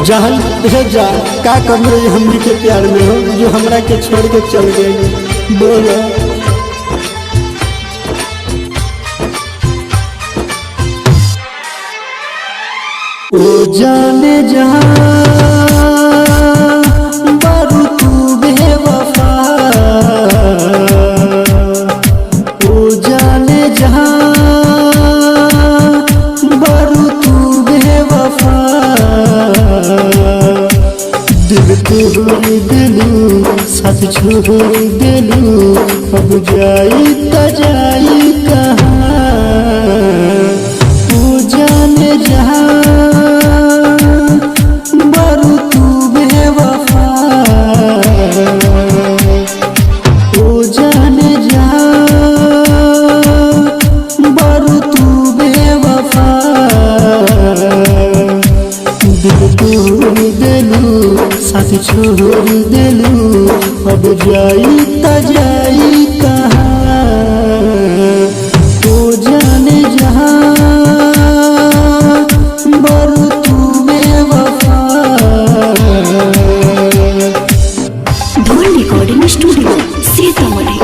जहन जा का कम रही हमनी के प्यार में हो जो हमरा के छोड़ के चल गए। बोलो ओ जाने जहां बारू तू बेवफा, ओ जाने जहां बारू तू बेवफा, दिल तोड़ दिलू साथ छोड़ दिलू, अब जाई त जाई कहाँ। ओ जाने जहां बारू तू बेवफा, ओ जाने जहां बारू तू बेवफा, दिल तोड़ दिलू साथ छोड़ दिलू, अब जाई त जाई कहाँ। ओ जाने जहां बारू तू बेवफा। ढोल रिकॉर्डिंग स्टूडियो सीतामढ़ी।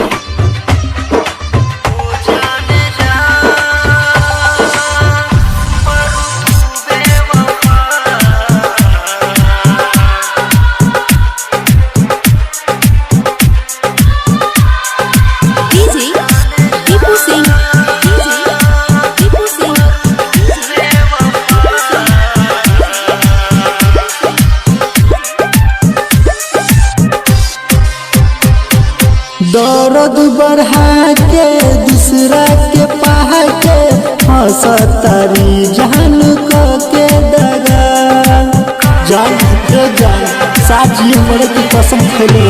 दर्द बढ़ा के दूसरा के पाह के हंसतारी जान के दगा। जान जान साजी हमरे की कसम खेले।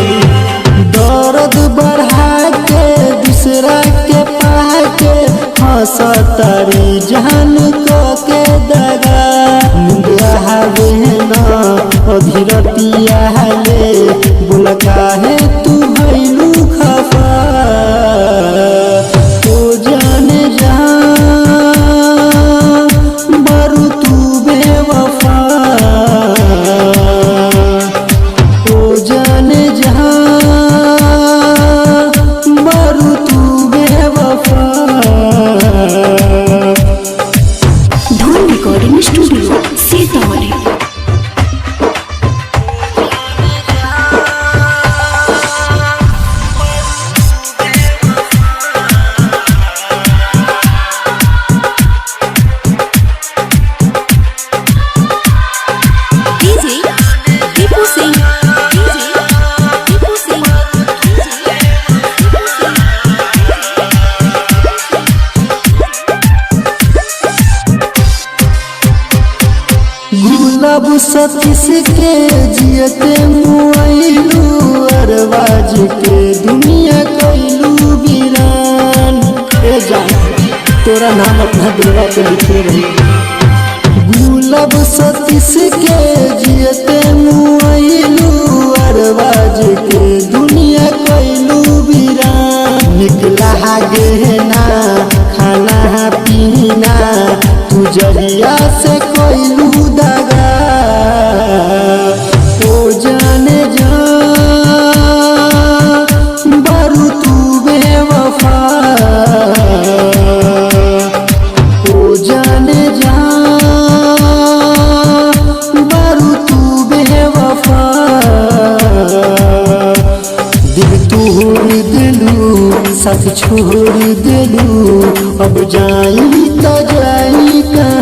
दर्द बढ़ा के दूसरा के पाह के हंसतारी जान के दगा। आवे ना अधीरतिया ले बोला काहे तू भइलू खफा। ओ जाने जहां बारू तू बेवफा, ओ जाने जहां बारू तू बेवफा। ढोल रिकॉर्डिंग स्टूडियो सीतामढ़ी। गुलाब सतीश के जियते मुआइलू, अरवाज के दुनिया कैलू वीरान। ए जान तोरा नाम अपना दिलवा पे लिखे रही। गुलाब सतीश के जियते मुआइलू, अरवाज के दुनिया कैलू वीरान। निकला गहना खाना पीना तू जहिया से कैलू दगा। ओ जाने जहां बारू तू बेवफा, ओ जाने जहां बारू तू बेवफा। दिल तोड़ दिलू साथ छोड़ दिलू, अब जाई त जाई कहाँ।